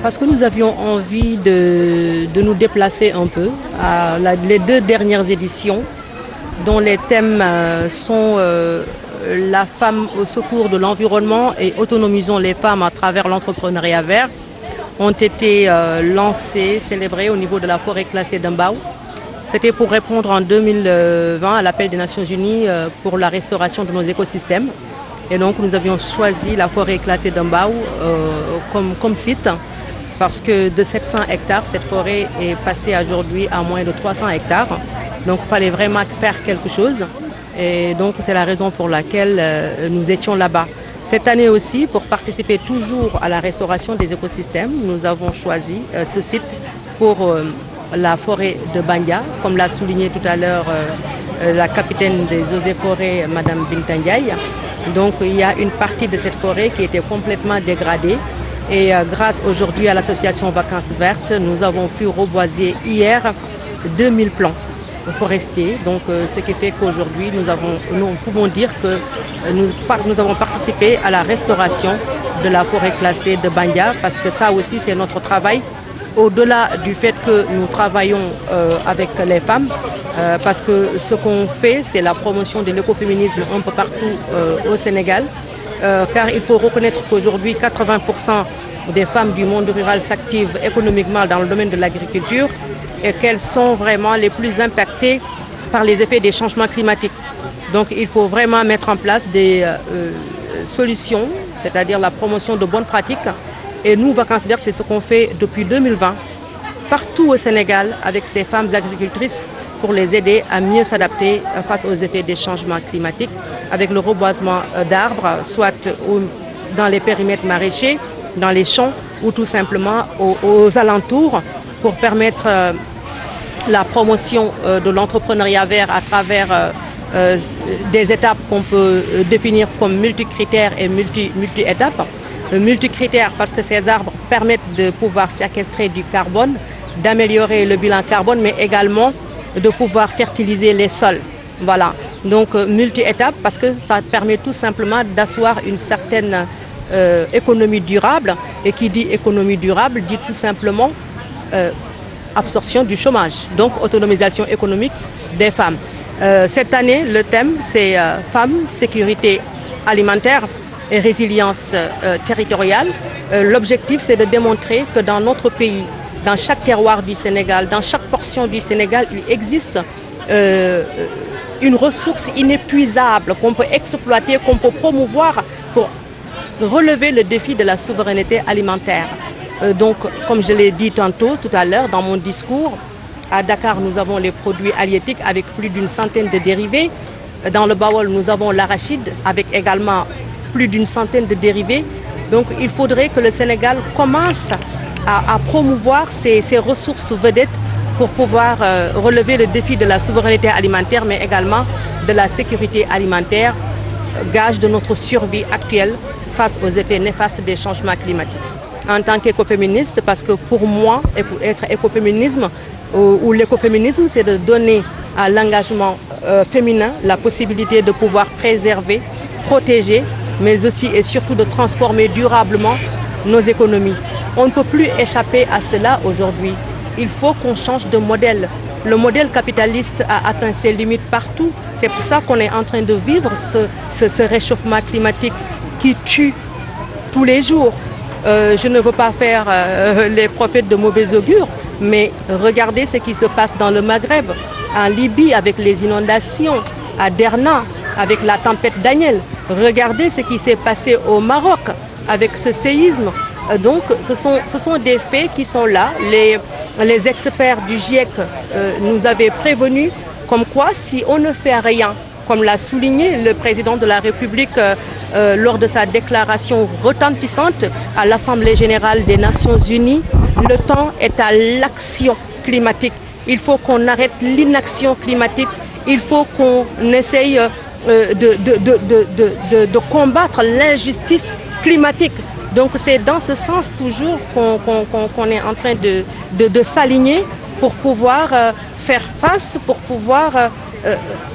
Parce que nous avions envie de nous déplacer un peu à les 2 dernières éditions dont les thèmes sont la femme au secours de l'environnement et autonomisons les femmes à travers l'entrepreneuriat vert ont été lancés, célébrés au niveau de la forêt classée d'Mbao. C'était pour répondre en 2020 à l'appel des Nations Unies pour la restauration de nos écosystèmes. Et donc nous avions choisi la forêt classée d'Mbao comme site parce que de 700 hectares, cette forêt est passée aujourd'hui à moins de 300 hectares. Donc il fallait vraiment faire quelque chose. Et donc c'est la raison pour laquelle nous étions là-bas. Cette année aussi, pour participer toujours à la restauration des écosystèmes, nous avons choisi ce site pour la forêt de Bandia, comme l'a souligné tout à l'heure la capitaine des eaux et forêts, Madame Binta Ndiaye. Donc il y a une partie de cette forêt qui était complètement dégradée. Et grâce aujourd'hui à l'association Vacances Vertes, nous avons pu reboiser hier 2000 plants forestiers. Donc ce qui fait qu'aujourd'hui nous pouvons dire que nous avons participé à la restauration de la forêt classée de Bandia, parce que ça aussi c'est notre travail. Au-delà du fait que nous travaillons avec les femmes, parce que ce qu'on fait, c'est la promotion de l'écoféminisme un peu partout au Sénégal, car il faut reconnaître qu'aujourd'hui 80% des femmes du monde rural s'activent économiquement dans le domaine de l'agriculture et qu'elles sont vraiment les plus impactées par les effets des changements climatiques. Donc il faut vraiment mettre en place des solutions, c'est-à-dire la promotion de bonnes pratiques. Et nous, Vacances Vertes, c'est ce qu'on fait depuis 2020, partout au Sénégal, avec ces femmes agricultrices, pour les aider à mieux s'adapter face aux effets des changements climatiques, avec le reboisement d'arbres, soit dans les périmètres maraîchers, dans les champs, ou tout simplement aux alentours, pour permettre la promotion de l'entrepreneuriat vert à travers des étapes qu'on peut définir comme multicritères et multi-étapes. Multicritères parce que ces arbres permettent de pouvoir séquestrer du carbone, d'améliorer le bilan carbone, mais également de pouvoir fertiliser les sols. Voilà. Donc multi-étapes parce que ça permet tout simplement d'asseoir une certaine économie durable. Et qui dit économie durable dit tout simplement absorption du chômage, donc autonomisation économique des femmes. Cette année, le thème c'est femmes, sécurité alimentaire et résilience territoriale. L'objectif, c'est de démontrer que dans notre pays, dans chaque terroir du Sénégal, dans chaque portion du Sénégal, il existe une ressource inépuisable qu'on peut exploiter, qu'on peut promouvoir pour relever le défi de la souveraineté alimentaire. Donc, comme je l'ai dit tout à l'heure dans mon discours, à Dakar, nous avons les produits halieutiques avec plus d'une centaine de dérivés. Dans le Bawol, nous avons l'arachide avec également plus d'une centaine de dérivés. Donc il faudrait que le Sénégal commence à promouvoir ces ressources vedettes pour pouvoir relever le défi de la souveraineté alimentaire, mais également de la sécurité alimentaire, gage de notre survie actuelle face aux effets néfastes des changements climatiques. En tant qu'écoféministe, parce que pour moi, être écoféminisme ou l'écoféminisme, c'est de donner à l'engagement féminin la possibilité de pouvoir préserver, protéger, mais aussi et surtout de transformer durablement nos économies. On ne peut plus échapper à cela aujourd'hui. Il faut qu'on change de modèle. Le modèle capitaliste a atteint ses limites partout. C'est pour ça qu'on est en train de vivre ce réchauffement climatique qui tue tous les jours. Je ne veux pas faire les prophètes de mauvais augure, mais regardez ce qui se passe dans le Maghreb, en Libye avec les inondations, à Derna avec la tempête Daniel. Regardez ce qui s'est passé au Maroc avec ce séisme. Donc ce sont des faits qui sont là. Les experts du GIEC nous avaient prévenus comme quoi si on ne fait rien, comme l'a souligné le président de la République lors de sa déclaration retentissante à l'Assemblée générale des Nations Unies, le temps est à l'action climatique. Il faut qu'on arrête l'inaction climatique. Il faut qu'on essaye de combattre l'injustice climatique. Donc c'est dans ce sens toujours qu'on est en train de s'aligner pour pouvoir faire face, pour pouvoir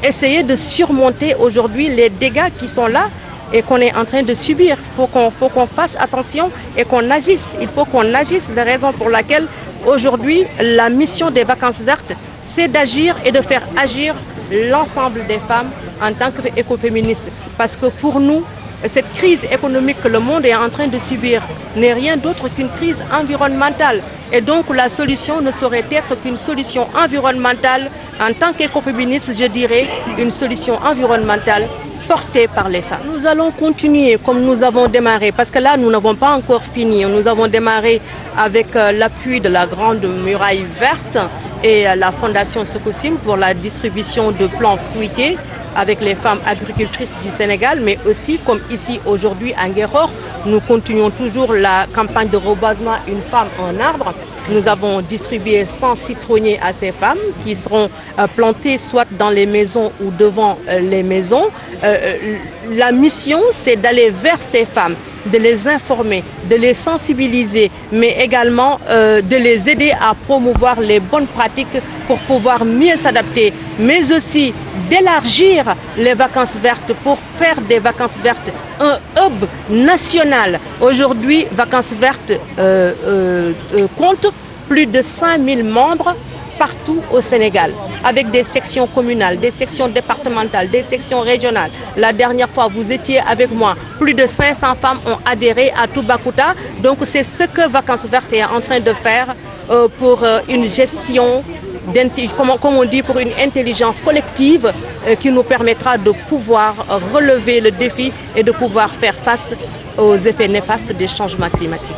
essayer de surmonter aujourd'hui les dégâts qui sont là. et qu'on est en train de subir. Il faut qu'on fasse attention et qu'on agisse. Il faut qu'on agisse, la raison pour laquelle aujourd'hui la mission des vacances vertes, c'est d'agir et de faire agir l'ensemble des femmes en tant qu'écoféministes. Parce que pour nous, cette crise économique que le monde est en train de subir n'est rien d'autre qu'une crise environnementale. Et donc la solution ne saurait être qu'une solution environnementale. En tant qu'écoféministe, je dirais une solution environnementale portée par les femmes. Nous allons continuer comme nous avons démarré, parce que là, nous n'avons pas encore fini. Nous avons démarré avec l'appui de la Grande Muraille Verte et la Fondation Sococim pour la distribution de plants fruitiers avec les femmes agricultrices du Sénégal, mais aussi comme ici aujourd'hui à Nguékokh, nous continuons toujours la campagne de reboisement Une femme, un arbre. Nous avons distribué 100 citronniers à ces femmes qui seront plantées soit dans les maisons ou devant les maisons. La mission, c'est d'aller vers ces femmes, de les informer, de les sensibiliser, mais également de les aider à promouvoir les bonnes pratiques pour pouvoir mieux s'adapter, mais aussi d'élargir les vacances vertes pour faire des vacances vertes un hub national. Aujourd'hui, Vacances vertes compte plus de 5000 membres partout au Sénégal, avec des sections communales, des sections départementales, des sections régionales. La dernière fois, vous étiez avec moi, plus de 500 femmes ont adhéré à Toubacouta. Donc c'est ce que Vacances vertes est en train de faire pour une gestion, comme on dit, pour une intelligence collective qui nous permettra de pouvoir relever le défi et de pouvoir faire face aux effets néfastes des changements climatiques.